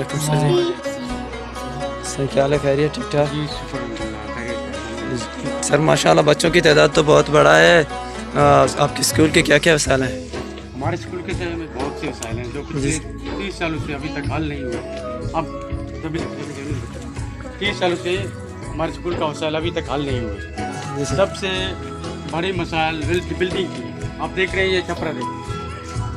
वालेकुम सर जी। सर क्या हाल है, खैरियत ठीक ठाक? सर माशाल्लाह बच्चों की तादाद तो बहुत बड़ा है। आपके स्कूल के क्या क्या वसाइल हैं? हमारे स्कूल के में बहुत से वसाइल हैं जो पिछले 30 सालों से अभी तक हल नहीं हुए। अब 30 सालों से हमारे स्कूल का वसाइल अभी तक हल नहीं हुए। सबसे बड़े मसाइल बिल्डिंग की, आप देख रहे हैं ये छपरा देखिए,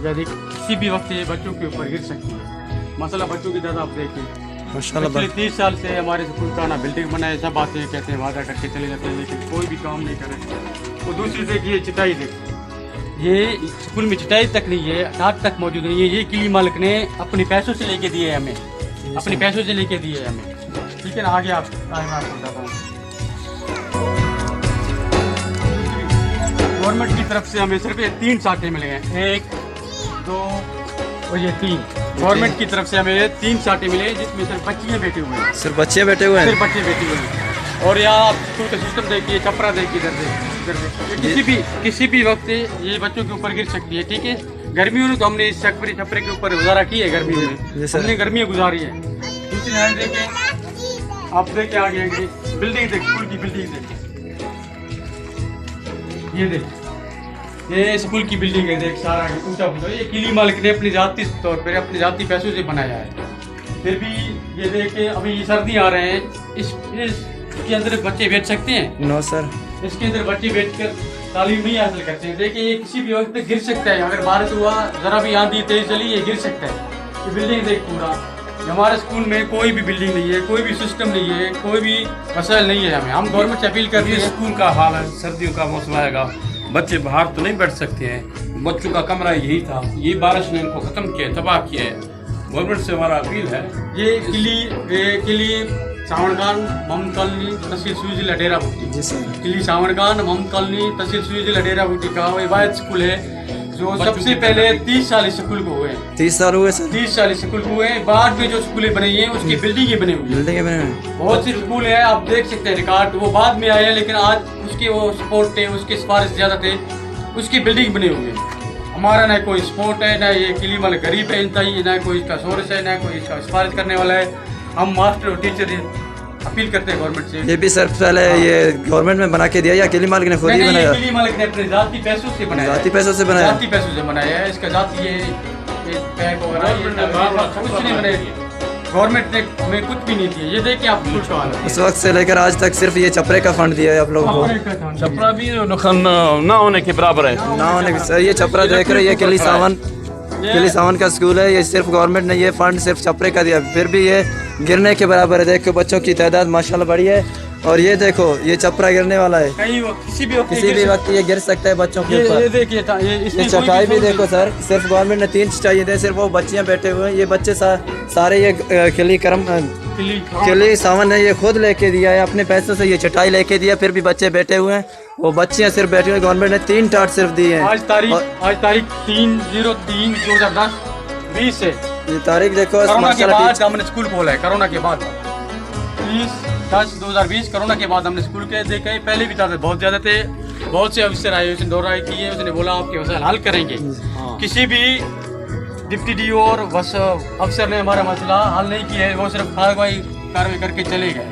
यदि किसी भी वक्त ये बच्चों के ऊपर गिर सकती है। मसला बच्चों की ज़्यादा आप देखिए, माशाल्लाह पिछले 30 साल से हमारे स्कूल का ना बिल्डिंग बना है, सब आते हैं कहते हैं वादा करके चले जाते हैं, लेकिन कोई भी काम नहीं करे। तो दूसरी देखिए चटाई देखिए, ये स्कूल में चटाई तक नहीं है, टाट तक मौजूद नहीं है। ये किली मालिक ने अपने पैसों से लेके दिए है हमें, अपने पैसों से लेके दिए है हमें। ठीक है ना, आगे आप मैं आपको बताता हूँ। गवर्नमेंट की तरफ से हमें सिर्फ 3 साटे मिले हैं, 1 2 और ये 3। गवर्नमेंट की तरफ से हमें 3 साटे मिले हैं, जिसमें सिर्फ बच्चियाँ बैठे हुए हैं, सिर्फ बच्चे बैठे हुए हैं। सिर्फ बच्चे बैठे हुए हैं। और यहाँ आप स्कूल का सिस्टम देखिए, छपरा देखिए, इधर देखिए, किसी भी वक्त ये बच्चों के ऊपर गिर सकती है। ठीक है, गर्मियों में तो हमने इस छपरे के ऊपर गुजारा की है, गर्मियों में हमने गर्मियाँ गुजारी है। दूसरी हैंड देखिए, आप देखिए आगे बिल्डिंग देखिए, स्कूल की बिल्डिंग देखिए, ये देखिए, ये स्कूल की बिल्डिंग है, देख सारा ऊंचा ऊंचा। ये किली मालिक ने अपनी जाती तौर पर अपने जाती पैसों से बनाया है। फिर भी ये देखिए, अभी सर्दी आ रहे हैं, इसके अंदर बच्चे बैठ सकते हैं? नो सर, इसके अंदर बच्चे बैठकर तालीम नहीं हासिल करते हैं। देखिए ये किसी भी वक्त गिर सकता है, अगर बारिश हुआ, जरा भी आंधी तेज चली, ये गिर सकता है। ये बिल्डिंग देख पूरा, हमारे स्कूल में कोई भी बिल्डिंग नहीं है, कोई भी सिस्टम नहीं है, कोई भी मसाइल नहीं है। हम गवर्नमेंट से अपील करते हैं। स्कूल का हाल है, सर्दियों का मौसम आएगा, बच्चे बाहर तो नहीं बैठ सकते हैं। बच्चों का कमरा यही था, ये बारिश ने इनको खत्म किया, तबाह किया है। गवर्नमेंट से हमारा अपील है। ये किली सावणगान मोहम्मद कॉलोनी तहसील सुई जिला डेरा बुटी। जी सर। किली सावणगान मोहम्मद कॉलोनी तहसील सुई जिला डेरा बुटी का वो वाहिद स्कूल है जो सबसे पहले 30 साल इस स्कूल को हुए हैं। 30 साल हुए सर? 30 साल इस स्कूल को हुए हैं। बाद में जो स्कूलें बनी हैं उसकी बिल्डिंगें बनी हुई हैं। बिल्डिंग बने हुए? बहुत सी स्कूल है, आप देख सकते हैं रिकॉर्ड, वो बाद में आए हैं, लेकिन आज उसके वो सपोर्ट थे, उसके सिफारिश ज़्यादा थे, उसकी बिल्डिंग बनी हुई है। हमारा ना कोई सपोर्ट है, ना ये किली वाले गरीब है इंतहा, ना कोई इसका सोर्स है, ना कोई इसका सिफारिश करने वाला है। हम मास्टर और टीचर अपील करते हैं गवर्नमेंट से। ये भी सर पहले ये गवर्नमेंट में बना के दिया या किली मालिक ने खुद ही बनाया? किली मालिक ने अपने जाती पैसों से बनाया। जाती पैसों से बनाया? जाती पैसों से बनाया है। इसका जाती ये पैक वगैरह कुछ नहीं बनाया, गवर्नमेंट ने हमें कुछ भी नहीं दिया। ये देखिए आप कुछ हाल है। उस वक्त से लेकर आज तक सिर्फ ये छपरे का फंड दिया है आप लोगों को? छपरा भी ना होने के बराबर है। ना होने की सर, ये छपरा देख रहे हैं, ये किली सावन का स्कूल है। ये सिर्फ गवर्नमेंट ने ये फंड सिर्फ छपरे का दिया, फिर भी ये गिरने के बराबर है। देखो बच्चों की तादाद माशाल्लाह बड़ी है, और ये देखो ये छपरा गिरने वाला है, किसी भी वक्त ये गिर सकता है बच्चों के ऊपर। ये देखिए ये चटाई भी देखो सर, सिर्फ गवर्नमेंट ने 3 चटाई दी, सिर्फ वो बच्चियां बैठे हुए हैं। ये बच्चे सारे ये किली सावन ने ये खुद लेके दिया है, अपने पैसों से ये चटाई लेके दिया, फिर भी बच्चे बैठे हुए हैं। वो बच्चियां सिर्फ बैठी हुई, गवर्नमेंट ने 3 टाट सिर्फ दिए हैं। आज तारीख 3/03/2020 है। ये तारीख देखो, कोरोना के बाद हमने स्कूल खोला है। कोरोना के बाद 30/10/2020 कोरोना के बाद हमने स्कूल के देखे। पहले भी तादाद बहुत ज़्यादा थे, बहुत से अफसर आए, उसने दौरा किए, उसने बोला आपके मसाइल हल करेंगे। किसी भी डिप्टी डीओ और बस अफसर ने हमारा मसला हल नहीं किया है, वो सिर्फ कार्रवाई करके चले गए।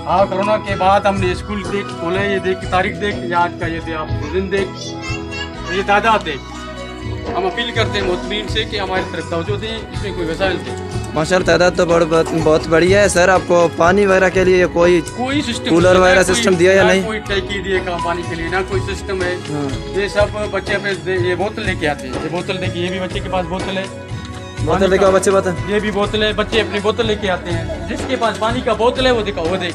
हाँ, कोरोना के बाद हमने स्कूल देख खोले, ये देख तारीख देख, आज का ये दे, आप दिन देख, ये तादाद देख। हम अपील करते हैं मोहतमीन से कि हमारी तरफ तवज्जो दें, इसमें कोई वसाइल दें। माशाल्लाह तादाद तो बहुत बढ़िया है सर। आपको पानी वगैरह के लिए कोई सिस्टम, कूलर वगैरह सिस्टम दिया या नहीं? कोई टैंकी दिए काम पानी के लिए, ना कोई सिस्टम है। ये सब बच्चे अपने ये बोतल लेके आते हैं। ये बोतल देखिए, ये भी बच्चे के पास बोतल है। बोतल देखो बच्चे, बोतल ये भी बोतल है, बच्चे अपनी बोतल लेके आते हैं। जिसके पास पानी का बोतल है वो दिखाओ, वो देख,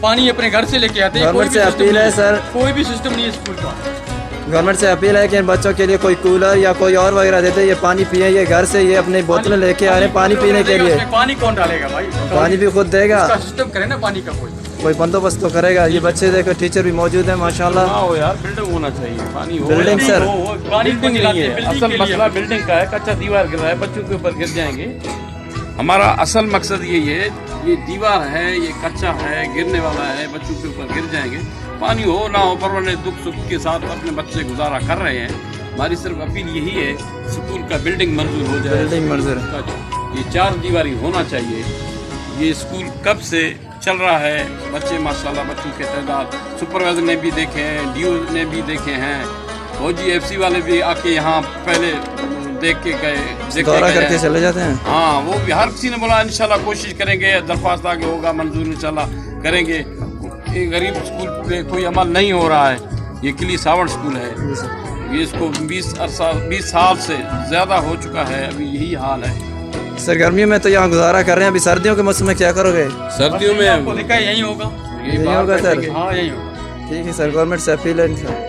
पानी अपने घर से लेके आते हैं। गवर्नमेंट से अपील है सर, कोई भी सिस्टम नहीं है स्कूल का। गवर्नमेंट से अपील है कि इन बच्चों के लिए कोई कूलर या कोई और वगैरह देते, ये पानी पिए, ये घर से ये अपनी बोतलें लेके आ रहे हैं पानी पीने के लिए। पानी कौन डालेगा भाई? पानी भी खुद देगा, सिस्टम करे ना पानी का, कोई बंदोबस्त तो करेगा। ये बच्चे देखो, टीचर भी मौजूद है माशाल्लाह। यार बिल्डिंग होना चाहिए, पानी हो। बिल्डिंग सर, बिल्डिंग नहीं है, असल मसला बिल्डिंग का है। कच्चा दीवार गिर रहा है, बच्चों के ऊपर गिर जाएंगे। हमारा असल मकसद यही है, ये दीवार है, ये कच्चा है, गिरने वाला है, बच्चों के ऊपर गिर जाएंगे। पानी हो ना हो, परवाने दुख सुख के साथ अपने बच्चे गुजारा कर रहे हैं। हमारी सिर्फ अपील यही है, स्कूल का बिल्डिंग मंजूर हो जाए। बिल्डिंग मंजूर है। ये 4 दीवारी होना चाहिए। ये स्कूल कब से चल रहा है, बच्चे माशाल्लाह, बच्चों के तादाद सुपरवाइजर ने भी देखे हैं, डीओ ने भी देखे हैं, फौजी एफसी वाले भी आके यहाँ पहले देख के गए, दौरा करके चले जाते हैं। हाँ, वो भी हर किसी ने बोला इंशाल्लाह कोशिश करेंगे, दरख्वास्त आगे होगा, मंजूर इंशाल्लाह करेंगे। ये गरीब स्कूल पे कोई अमल नहीं हो रहा है। ये किली सावन स्कूल है, ये इसको 20 साल से ज़्यादा हो चुका है, अभी यही हाल है। सर गर्मियों में तो यहाँ गुजारा कर रहे हैं, अभी सर्दियों के मौसम में क्या करोगे? सर्दियों में आपको दिखा यही होगा, यही होगा सर। हाँ यही होगा। ठीक है सर, गवर्नमेंट से अपील है सर।